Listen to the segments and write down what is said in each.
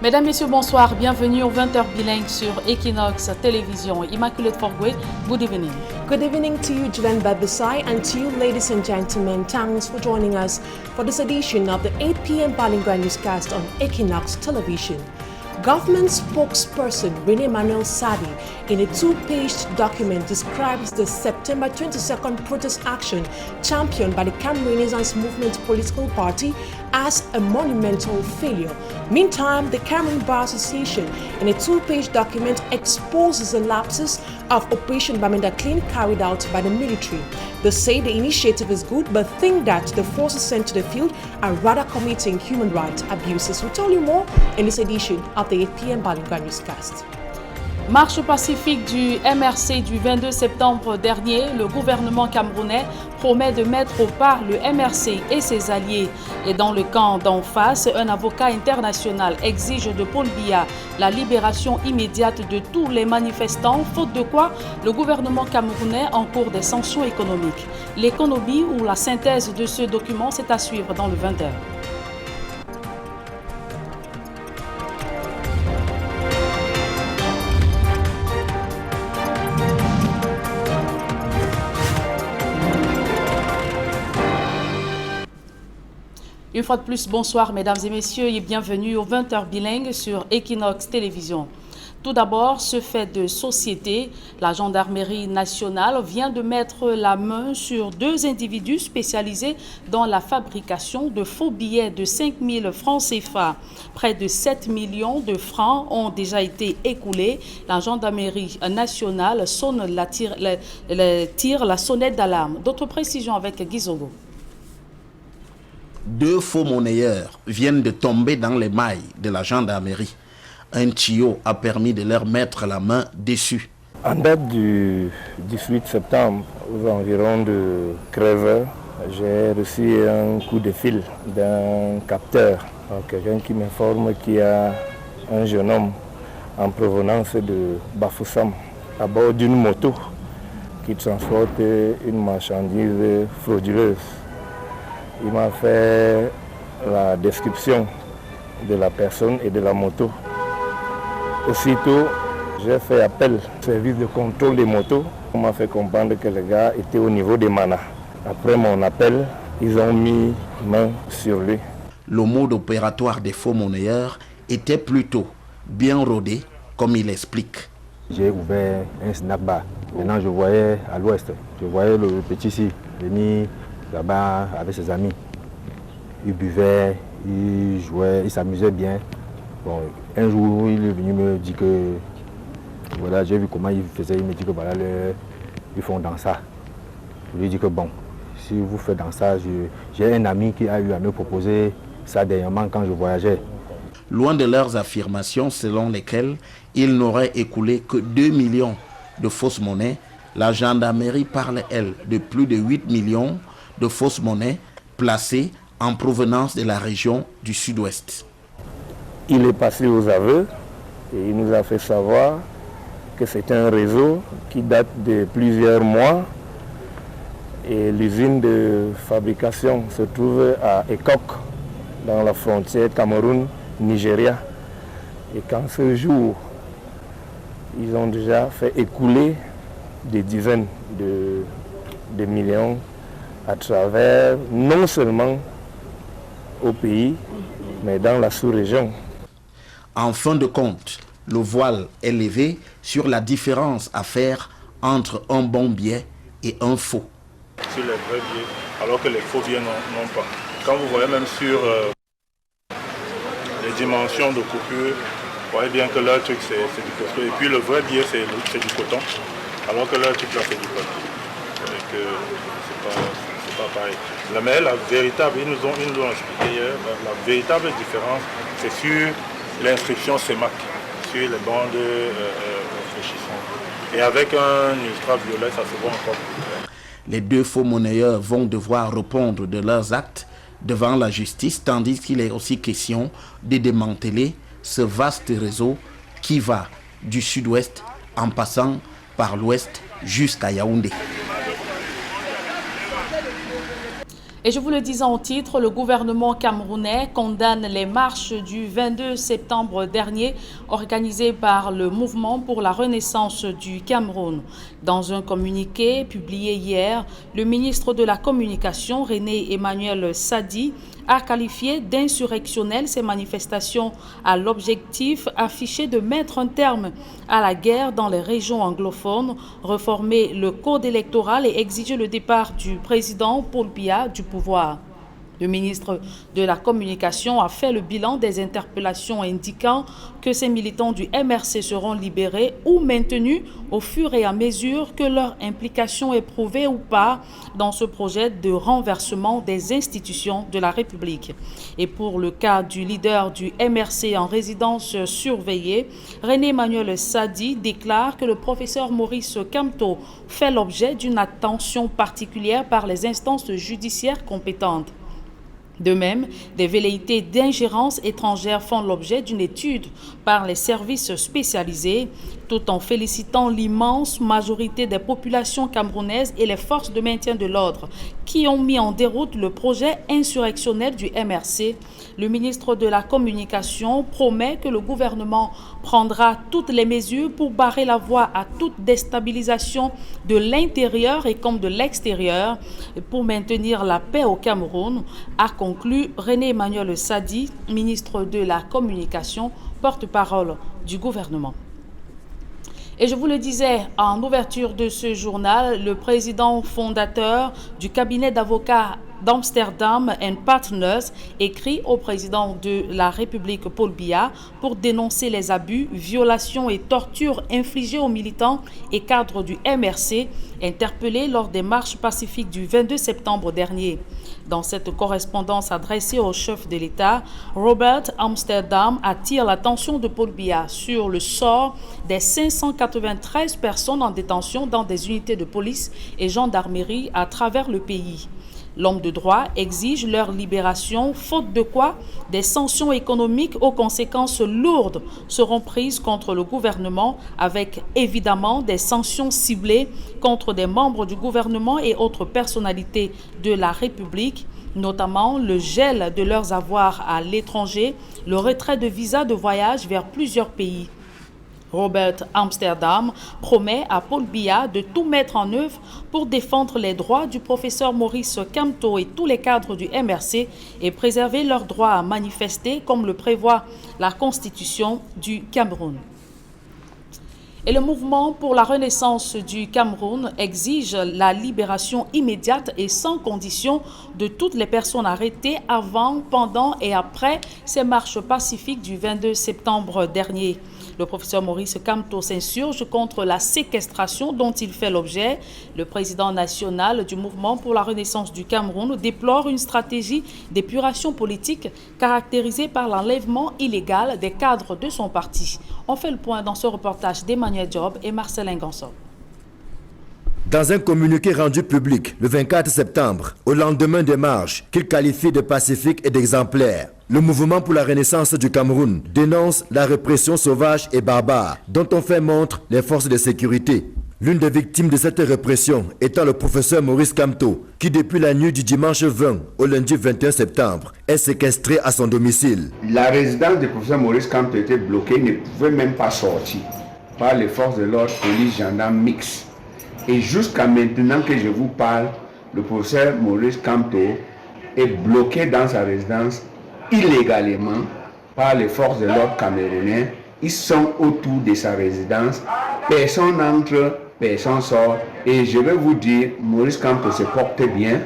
Mesdames, Messieurs, bonsoir. Bienvenue au 20h bilingue sur Equinox Télévision. Immaculate Forgwe, good evening. Good evening to you, Julian Babisai, and to you, ladies and gentlemen. Thanks for joining us for this edition of the 8 p.m. bilingual newscast on Equinox Television. Government spokesperson Rene Manuel Sadi, in a two-page document, describes the September 22nd protest action championed by the Cameroon Renaissance Movement political party as a monumental failure. Meantime, the Cameroon Bar Association, in a two-page document, exposes the lapses of Operation Bamenda Clean carried out by the military. They say the initiative is good, but think that the forces sent to the field are rather committing human rights abuses. We'll tell you more in this edition of the 8 p.m. Bilingual Newscast. Marche pacifique du MRC du 22 septembre dernier, le gouvernement camerounais promet de mettre au pas le MRC et ses alliés. Et dans le camp d'en face, un avocat international exige de Paul Biya la libération immédiate de tous les manifestants, faute de quoi le gouvernement camerounais encourt des sanctions économiques. L'économie ou la synthèse de ce document, c'est à suivre dans le 20h. Une fois de plus, bonsoir mesdames et messieurs et bienvenue au 20h bilingue sur Equinox Télévision. Tout d'abord, ce fait de société, la gendarmerie nationale vient de mettre la main sur deux individus spécialisés dans la fabrication de faux billets de 5 000 francs CFA. Près de 7 millions de francs ont déjà été écoulés. La gendarmerie nationale tire la sonnette d'alarme. D'autres précisions avec Gizogo. Deux faux monnayeurs viennent de tomber dans les mailles de la gendarmerie. Un tuyau a permis de leur mettre la main dessus. En date du 18 septembre, aux environs de 13h, j'ai reçu un coup de fil d'un capteur. Quelqu'un qui m'informe qu'il y a un jeune homme en provenance de Bafoussam à bord d'une moto qui transporte une marchandise frauduleuse. Il m'a fait la description de la personne et de la moto. Aussitôt, j'ai fait appel au service de contrôle des motos. On m'a fait comprendre que le gars était au niveau des manas. Après mon appel, ils ont mis main sur lui. Le mode opératoire des faux monnayeurs était plutôt bien rodé, comme il explique. J'ai ouvert un snack bar. Maintenant, je voyais à l'ouest, je voyais le petit ici venir là-bas avec ses amis. Il buvait, il jouait, il s'amusait bien. Bon, un jour, il est venu me dire que, voilà, j'ai vu comment il faisait, il me dit que voilà, ils font dans ça. Je lui ai dit que bon, si vous faites dans ça, j'ai un ami qui a eu à me proposer ça dernièrement quand je voyageais. Loin de leurs affirmations selon lesquelles il n'aurait écoulé que 2 millions de fausses monnaies, la gendarmerie parle, elle, de plus de 8 millions de fausses monnaies placées en provenance de la région du sud-ouest. Il est passé aux aveux et il nous a fait savoir que c'est un réseau qui date de plusieurs mois et l'usine de fabrication se trouve à Ekok, dans la frontière Cameroun-Nigeria. Et qu'en ce jour, ils ont déjà fait écouler des dizaines de millions à travers, non seulement au pays, mais dans la sous-région. En fin de compte, le voile est levé sur la différence à faire entre un bon billet et un faux. Sur les vrais billets, alors que les faux billets n'ont pas. Quand vous voyez même sur les dimensions de coupure, vous voyez bien que leur truc c'est du coton. Et puis le vrai billet c'est du coton, alors que leur truc là c'est du papier. C'est pas pareil. Mais la véritable, ils nous ont expliqué hier, la véritable différence c'est sur l'inscription CEMAC, sur les bandes réfléchissantes. Et avec un ultraviolet, ça se voit encore plus clair. Les deux faux monnayeurs vont devoir répondre de leurs actes devant la justice, tandis qu'il est aussi question de démanteler ce vaste réseau qui va du sud-ouest en passant par l'ouest jusqu'à Yaoundé. Et je vous le disais en titre, le gouvernement camerounais condamne les marches du 22 septembre dernier organisées par le Mouvement pour la Renaissance du Cameroun. Dans un communiqué publié hier, le ministre de la Communication, René Emmanuel Sadi, a qualifié d'insurrectionnelles ces manifestations à l'objectif affiché de mettre un terme à la guerre dans les régions anglophones, réformer le code électoral et exiger le départ du président Paul Biya du pouvoir. Le ministre de la Communication a fait le bilan des interpellations indiquant que ces militants du MRC seront libérés ou maintenus au fur et à mesure que leur implication est prouvée ou pas dans ce projet de renversement des institutions de la République. Et pour le cas du leader du MRC en résidence surveillée, René Emmanuel Sadi déclare que le professeur Maurice Kamto fait l'objet d'une attention particulière par les instances judiciaires compétentes. De même, des velléités d'ingérence étrangère font l'objet d'une étude par les services spécialisés, tout en félicitant l'immense majorité des populations camerounaises et les forces de maintien de l'ordre qui ont mis en déroute le projet insurrectionnel du MRC. Le ministre de la Communication promet que le gouvernement prendra toutes les mesures pour barrer la voie à toute déstabilisation de l'intérieur et comme de l'extérieur pour maintenir la paix au Cameroun, a conclu René Emmanuel Sadi, ministre de la Communication, porte-parole du gouvernement. Et je vous le disais en ouverture de ce journal, le président fondateur du cabinet d'avocats d'Amsterdam & Partners écrit au président de la République Paul Biya pour dénoncer les abus, violations et tortures infligées aux militants et cadres du MRC interpellés lors des marches pacifiques du 22 septembre dernier. Dans cette correspondance adressée au chef de l'État, Robert Amsterdam attire l'attention de Paul Biya sur le sort des 593 personnes en détention dans des unités de police et gendarmerie à travers le pays. L'homme de droit exige leur libération, faute de quoi des sanctions économiques aux conséquences lourdes seront prises contre le gouvernement, avec évidemment des sanctions ciblées contre des membres du gouvernement et autres personnalités de la République, notamment le gel de leurs avoirs à l'étranger, le retrait de visas de voyage vers plusieurs pays. Robert Amsterdam promet à Paul Biya de tout mettre en œuvre pour défendre les droits du professeur Maurice Kamto et tous les cadres du MRC et préserver leur droit à manifester comme le prévoit la Constitution du Cameroun. Et le mouvement pour la renaissance du Cameroun exige la libération immédiate et sans condition de toutes les personnes arrêtées avant, pendant et après ces marches pacifiques du 22 septembre dernier. Le professeur Maurice Kamto s'insurge contre la séquestration dont il fait l'objet. Le président national du mouvement pour la renaissance du Cameroun déplore une stratégie d'épuration politique caractérisée par l'enlèvement illégal des cadres de son parti. On fait le point dans ce reportage d'Emmanuel Job et Marcelin Gansot. Dans un communiqué rendu public le 24 septembre, au lendemain des marches qu'il qualifie de pacifiques et d'exemplaires, le mouvement pour la renaissance du Cameroun dénonce la répression sauvage et barbare dont ont fait montre les forces de sécurité. L'une des victimes de cette répression étant le professeur Maurice Kamto, qui depuis la nuit du dimanche 20 au lundi 21 septembre est séquestré à son domicile. La résidence du professeur Maurice Kamto était bloquée, il ne pouvait même pas sortir par les forces de l'ordre, police, gendarmes mixtes. Et jusqu'à maintenant que je vous parle, le professeur Maurice Kamto est bloqué dans sa résidence illégalement par les forces de l'ordre camerounais. Ils sont autour de sa résidence. Personne n'entre, personne sort. Et je vais vous dire, Maurice Kamto se porte bien.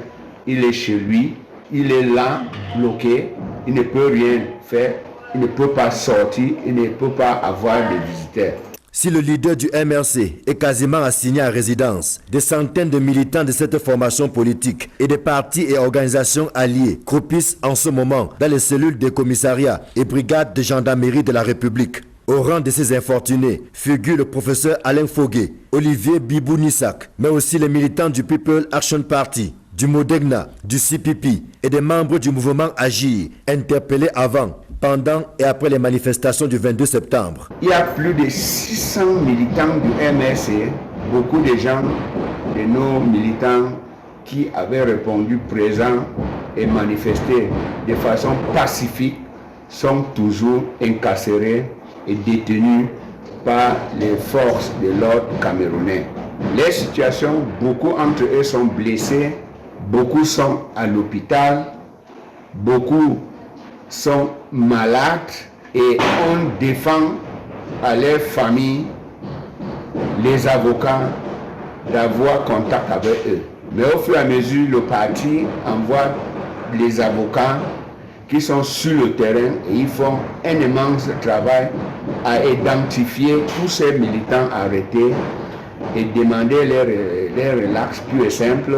Il est chez lui. Il est là, bloqué. Il ne peut rien faire. Il ne peut pas sortir. Il ne peut pas avoir de visiteurs. Si le leader du MRC est quasiment assigné à résidence, des centaines de militants de cette formation politique et des partis et organisations alliés croupissent en ce moment dans les cellules des commissariats et brigades de gendarmerie de la République. Au rang de ces infortunés figurent le professeur Alain Fogué, Olivier Bibou Nissak, mais aussi les militants du People Action Party, du Modegna, du CPP et des membres du mouvement Agir, interpellés avant, pendant et après les manifestations du 22 septembre. Il y a plus de 600 militants du MRC, beaucoup de gens de nos militants qui avaient répondu présents et manifester de façon pacifique sont toujours incarcérés et détenus par les forces de l'ordre camerounais. Les situations, beaucoup entre eux sont blessés, beaucoup sont à l'hôpital, beaucoup sont malades et on défend à leur famille, les avocats, d'avoir contact avec eux. Mais au fur et à mesure, le parti envoie les avocats qui sont sur le terrain et ils font un immense travail à identifier tous ces militants arrêtés et demander les relax pur et simple.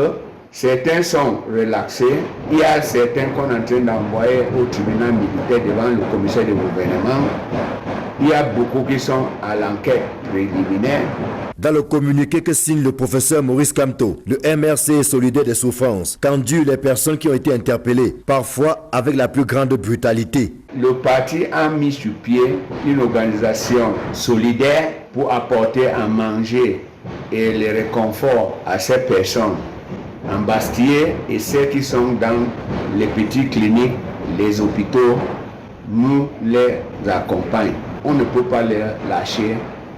Certains sont relaxés, il y a certains qu'on est en train d'envoyer au tribunal militaire devant le commissaire de gouvernement. Il y a beaucoup qui sont à l'enquête préliminaire. Dans le communiqué que signe le professeur Maurice Kamto, le MRC est solidaire des souffrances qu'endurent les personnes qui ont été interpellées, parfois avec la plus grande brutalité. Le parti a mis sur pied une organisation solidaire pour apporter à manger et le réconfort à ces personnes embastillées et celles qui sont dans les petites cliniques, les hôpitaux. Nous les accompagnons. On ne peut pas les lâcher.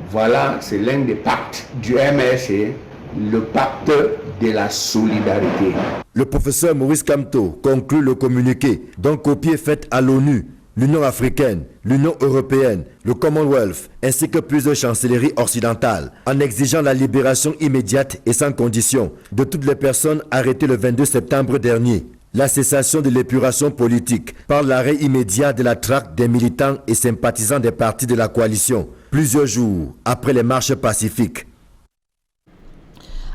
Voilà, c'est l'un des pactes du MRC, le pacte de la solidarité. Le professeur Maurice Kamto conclut le communiqué, dont copie est faite à l'ONU, l'Union africaine, l'Union européenne, le Commonwealth, ainsi que plusieurs chancelleries occidentales, en exigeant la libération immédiate et sans condition de toutes les personnes arrêtées le 22 septembre dernier. La cessation de l'épuration politique par l'arrêt immédiat de la traque des militants et sympathisants des partis de la coalition, plusieurs jours après les marches pacifiques.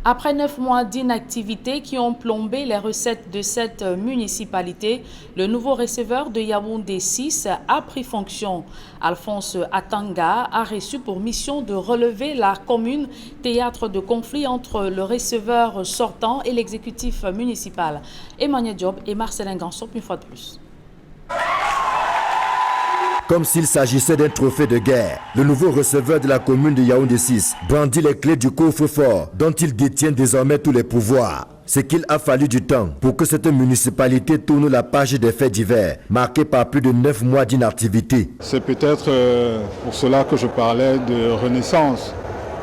Après 9 mois d'inactivité qui ont plombé les recettes de cette municipalité, le nouveau receveur de Yaoundé 6 a pris fonction. Alphonse Atanga a reçu pour mission de relever la commune, théâtre de conflit entre le receveur sortant et l'exécutif municipal. Emmanuel Diop et Marcelin Gansop une fois de plus. Comme s'il s'agissait d'un trophée de guerre, le nouveau receveur de la commune de Yaoundé 6 brandit les clés du coffre-fort dont il détient désormais tous les pouvoirs. C'est qu'il a fallu du temps pour que cette municipalité tourne la page des faits divers, marquée par plus de 9 mois d'inactivité. C'est peut-être pour cela que je parlais de renaissance,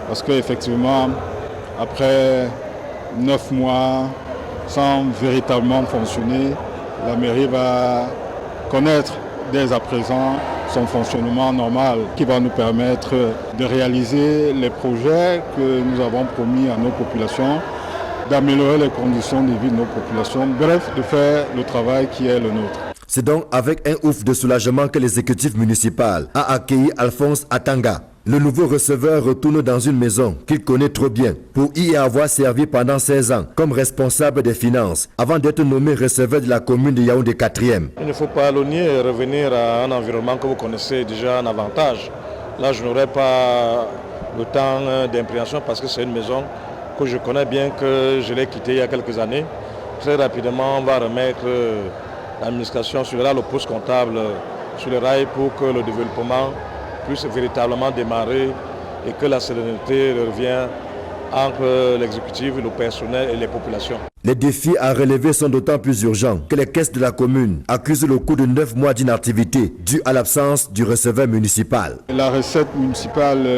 parce qu'effectivement, après 9 mois sans véritablement fonctionner, la mairie va connaître dès à présent son fonctionnement normal qui va nous permettre de réaliser les projets que nous avons promis à nos populations, d'améliorer les conditions de vie de nos populations, bref, de faire le travail qui est le nôtre. C'est donc avec un ouf de soulagement que l'exécutif municipal a accueilli Alphonse Atanga. Le nouveau receveur retourne dans une maison qu'il connaît trop bien pour y avoir servi pendant 16 ans comme responsable des finances avant d'être nommé receveur de la commune de Yaoundé 4e. Il ne faut pas le nier et revenir à un environnement que vous connaissez déjà en avantage. Là, je n'aurai pas le temps d'impréhension parce que c'est une maison que je connais bien, que je l'ai quittée il y a quelques années. Très rapidement, on va remettre l'administration sur le poste comptable sur les rails pour que le développement puisse véritablement démarrer et que la sérénité revienne entre l'exécutif, le personnel et les populations. Les défis à relever sont d'autant plus urgents que les caisses de la commune accusent le coût de 9 mois d'inactivité dû à l'absence du receveur municipal. La recette municipale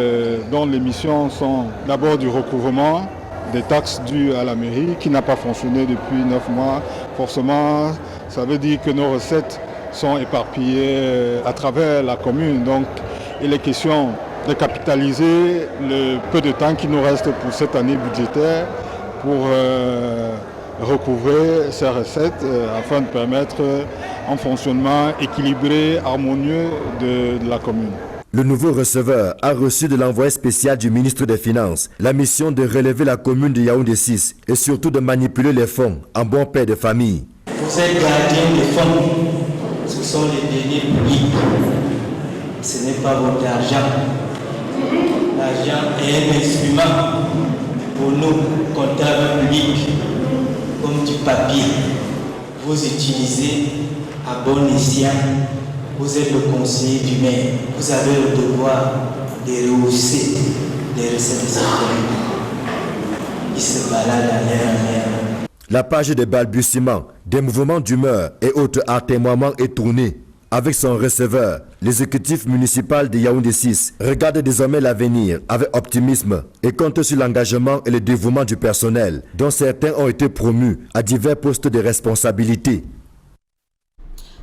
dont les missions sont d'abord du recouvrement des taxes dues à la mairie qui n'a pas fonctionné depuis 9 mois. Forcément, ça veut dire que nos recettes sont éparpillées à travers la commune. Donc, il est question de capitaliser le peu de temps qui nous reste pour cette année budgétaire pour recouvrer ces recettes afin de permettre un fonctionnement équilibré, harmonieux de la commune. Le nouveau receveur a reçu de l'envoyé spécial du ministre des Finances la mission de relever la commune de Yaoundé 6 et surtout de manipuler les fonds en bon père de famille. Vous êtes gardien des fonds, ce sont les deniers publics. Ce n'est pas votre argent. L'argent est un instrument pour nous, comptables publics, comme du papier. Vous utilisez à bon escient. Vous êtes le conseiller du maire. Vous avez le devoir de rehausser les recettes de cette commune qui se baladent d'année en année. La page des balbutiements, des mouvements d'humeur et autres atermoiements est tournée. Avec son receveur, l'exécutif municipal de Yaoundé 6 regarde désormais l'avenir avec optimisme et compte sur l'engagement et le dévouement du personnel, dont certains ont été promus à divers postes de responsabilité.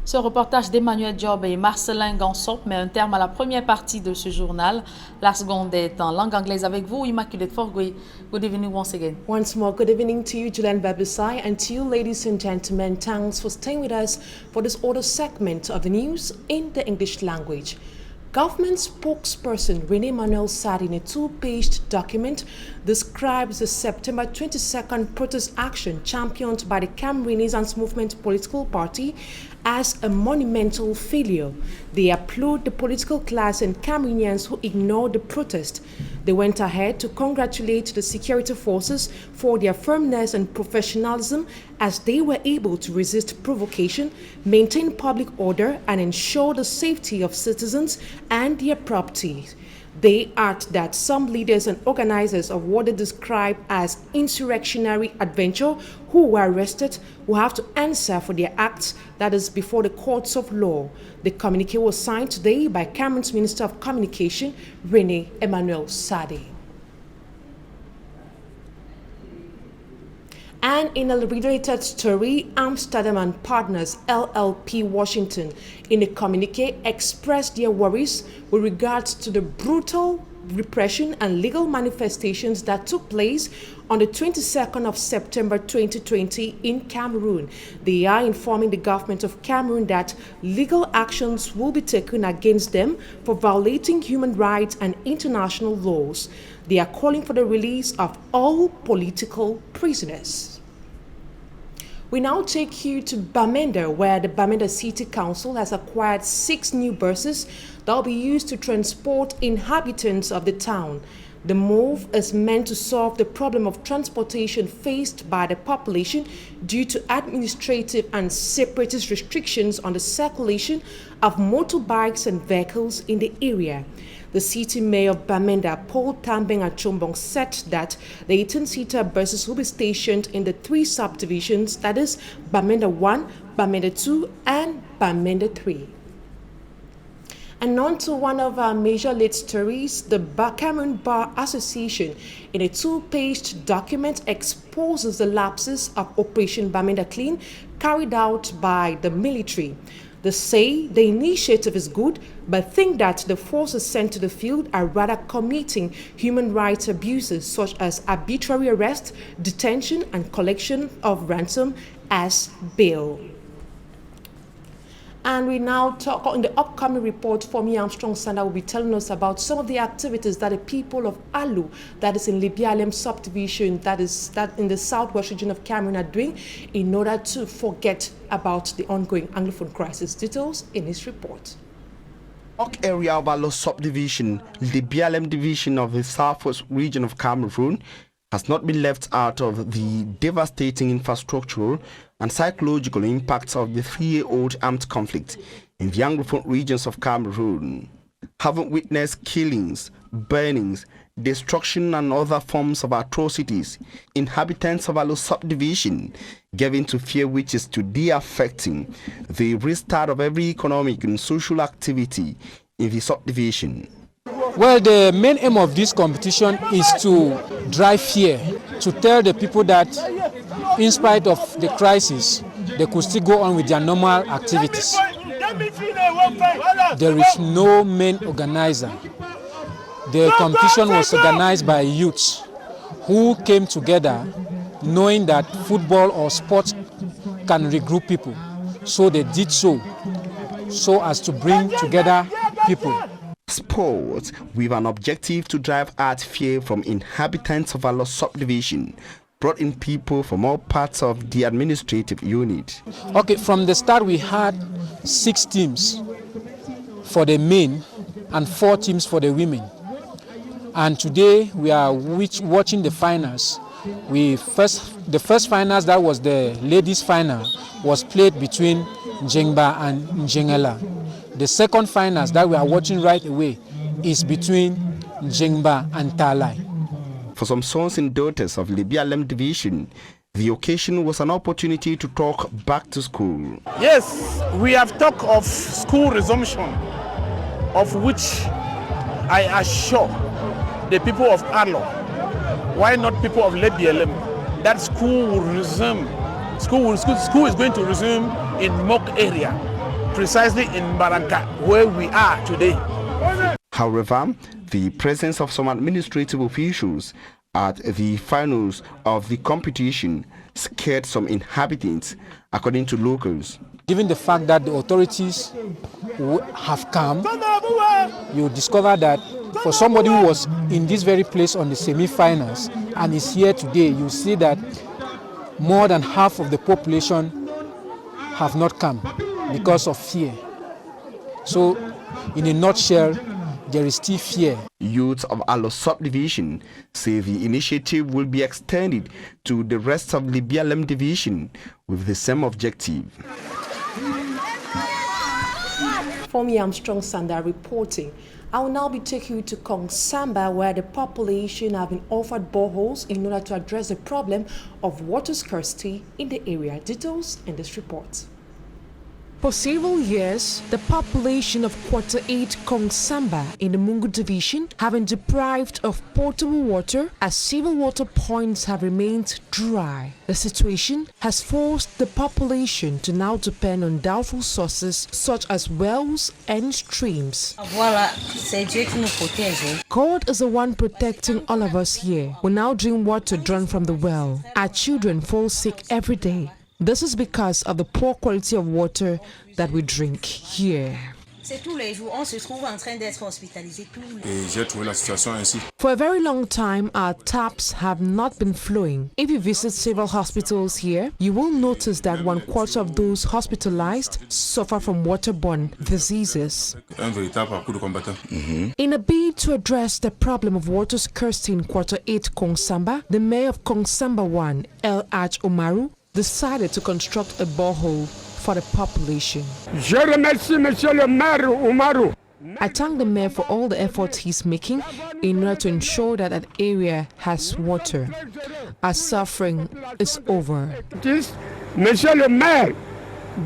Ce reportage d'Emmanuel Diop et Marcelin Gansop met un terme à la première partie de ce journal. La seconde est en langue anglaise avec vous, Immaculate Forgui. Good evening once again. Once more, good evening to you, Julian Babusai, and to you, ladies and gentlemen. Thanks for staying with us for this audio segment of the news in the English language. Government spokesperson Rene Manuel Sadi, in a two-page document, describes the September 22nd protest action championed by the Cam Renaissance Movement political party as a monumental failure. They applaud the political class and Cameroonians who ignored the protest. They went ahead to congratulate the security forces for their firmness and professionalism as they were able to resist provocation, maintain public order, and ensure the safety of citizens and their property. They add that some leaders and organizers of what they describe as insurrectionary adventure who were arrested will have to answer for their acts, that is, before the courts of law. The communique was signed today by Cameroon's Minister of Communication, Rene Emmanuel Sadi. And in a related story, Amsterdam and Partners LLP Washington, in a communique, expressed their worries with regards to the brutal repression and legal manifestations that took place on the 22nd of September 2020 in Cameroon. They are informing the government of Cameroon that legal actions will be taken against them for violating human rights and international laws. They are calling for the release of all political prisoners. We now take you to Bamenda, where the Bamenda City Council has acquired 6 new buses that will be used to transport inhabitants of the town. The move is meant to solve the problem of transportation faced by the population due to administrative and separatist restrictions on the circulation of motorbikes and vehicles in the area. The city mayor of Bamenda, Paul Tambeng Achombong, said that the 18-seater buses will be stationed in the 3 subdivisions, that is Bamenda 1, Bamenda 2, and Bamenda 3. And on to one of our major lead stories, the Cameroon Bar Association, in a 2-page document, exposes the lapses of Operation Bamenda Clean carried out by the military. They say the initiative is good, but think that the forces sent to the field are rather committing human rights abuses such as arbitrary arrest, detention, and collection of ransom as bail. And we now talk on the upcoming report. Fomi Armstrong Sanda will be telling us about some of the activities that the people of Alu, that is in Libialem subdivision, that in the southwest region of Cameroon, are doing in order to forget about the ongoing Anglophone crisis. Details in this report. Area of Alu subdivision, Libialem division of the southwest region of Cameroon, has not been left out of the devastating infrastructural and psychological impacts of the 3-year-old armed conflict in the Anglophone regions of Cameroon. Having witnessed killings, burnings, destruction and other forms of atrocities, inhabitants of Alu subdivision gave in to fear which is today affecting the restart of every economic and social activity in the subdivision. Well, the main aim of this competition is to drive fear, to tell the people that in spite of the crisis, they could still go on with their normal activities. There is no main organizer. The competition was organized by youths who came together knowing that football or sports can regroup people. So they did so as to bring together people. Sports with an objective to drive out fear from inhabitants of Alu subdivision brought in people from all parts of the administrative unit. Okay, from the start we had 6 teams for the men and 4 teams for the women. And today we are watching the finals. The first finals, that was the ladies' final, was played between Njengba and Njengela. The second finals that we are watching right away is between Njengba and Talai. For some sons and daughters of Libialem division, The occasion was an opportunity to talk back to school. Yes, we have talked of school resumption, of which I assure the people of Arlo, why not people of Lebielem, that school will resume. School is going to resume in Mok area, precisely in Barangka, where we are today. However, the presence of some administrative officials at the finals of the competition scared some inhabitants, according to locals. Given the fact that the authorities have come, you discover that for somebody who was in this very place on the semi-finals and is here today, you see that more than half of the population have not come because of fear. So, in a nutshell, there is still fear. Youth of Arlo subdivision say the initiative will be extended to the rest of the Bialem division with the same objective. For me, Armstrong Sanda reporting. I will now be taking you to Kongsamba, where the population have been offered boreholes in order to address the problem of water scarcity in the area. Details in this report. For several years, the population of Quarter 8 Kongsamba in the Mungu division have been deprived of potable water as several water points have remained dry. The situation has forced the population to now depend on doubtful sources such as wells and streams. God is the one protecting all of us here. We now drink water drawn from the well. Our children fall sick every day. This is because of the poor quality of water that we drink here. For a very long time, our taps have not been flowing. If you visit several hospitals here, you will notice that 1/4 of those hospitalized suffer from waterborne diseases. In a bid to address the problem of water scarcity in Quarter 8 Kongsamba, the mayor of Kongsamba 1, El Aj Omaru, decided to construct a borehole for the population. Je remercie Monsieur le maire Omaru. I thank the mayor for all the efforts he's making in order to ensure that that area has water. Our suffering is over. Monsieur le maire,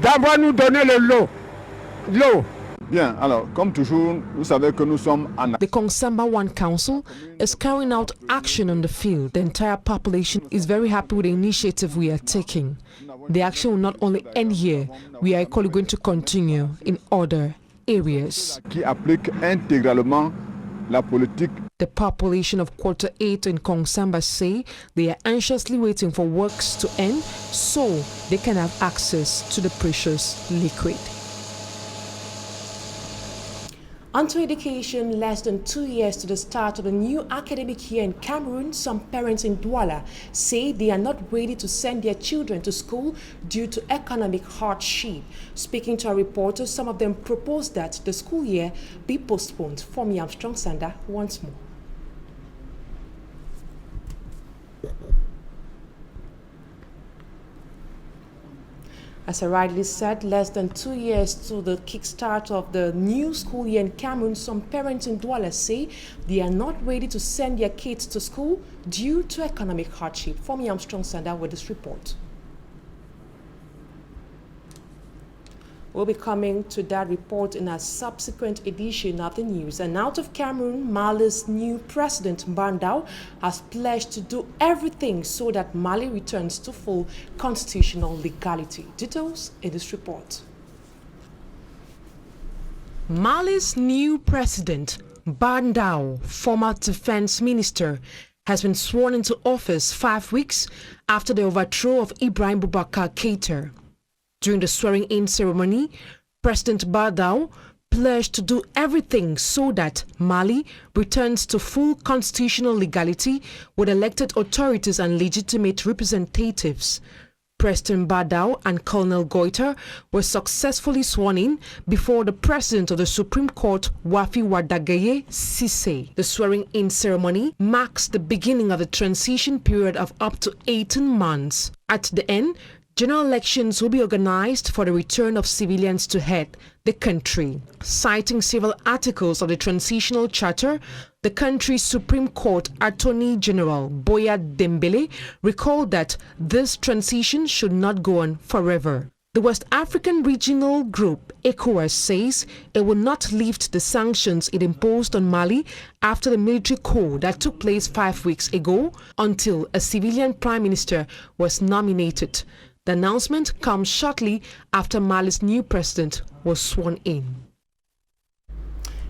d'avoir nous donné l'eau. Bien, alors, comme toujours, vous savez que nous sommes en... The Kongsamba 1 Council is carrying out action on the field. The entire population is very happy with the initiative we are taking. The action will not only end here, we are equally going to continue in other areas. Qui applique intégralement la politique. The population of Quarter 8 in Kongsamba say they are anxiously waiting for works to end so they can have access to the precious liquid. Onto education, less than 2 years to the start of the new academic year in Cameroon, some parents in Douala say they are not ready to send their children to school due to economic hardship. Speaking to our reporters, some of them proposed that the school year be postponed. For me, Armstrong Sanda once more. As I rightly said, less than 2 years to the kickstart of the new school year in Cameroon, some parents in Douala say they are not ready to send their kids to school due to economic hardship. For me, Armstrong Sanda with this report. We'll be coming to that report in a subsequent edition of the news. And out of Cameroon, Mali's new president, Bandao, has pledged to do everything so that Mali returns to full constitutional legality. Details in this report. Mali's new president, Bandao, former defense minister, has been sworn into office 5 weeks after the overthrow of Ibrahim Boubacar Keïta. During the swearing-in ceremony, President Bandao pledged to do everything so that Mali returns to full constitutional legality with elected authorities and legitimate representatives. President Bandao and Colonel Goita were successfully sworn in before the President of the Supreme Court, Wafi Wadagaye Sise. The swearing-in ceremony marks the beginning of the transition period of up to 18 months. At the end, General elections will be organized for the return of civilians to head the country. Citing several articles of the Transitional Charter, the country's Supreme Court Attorney General Boya Dembele recalled that this transition should not go on forever. The West African Regional Group, ECOWAS, says it will not lift the sanctions it imposed on Mali after the military coup that took place 5 weeks ago until a civilian prime minister was nominated. The announcement comes shortly after Mali's new president was sworn in.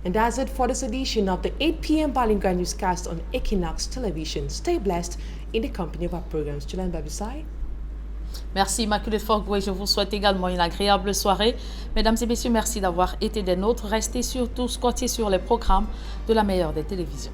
And that's it for this edition of the 8 p.m. Bilingual newscast on Equinox Television. Stay blessed in the company of our programs. Julian Babisai. Merci Immaculée Forgoué, je vous souhaite également une agréable soirée. Mesdames et messieurs, merci d'avoir été des nôtres. Restez surtout scotchés sur les programmes de la meilleure des télévisions.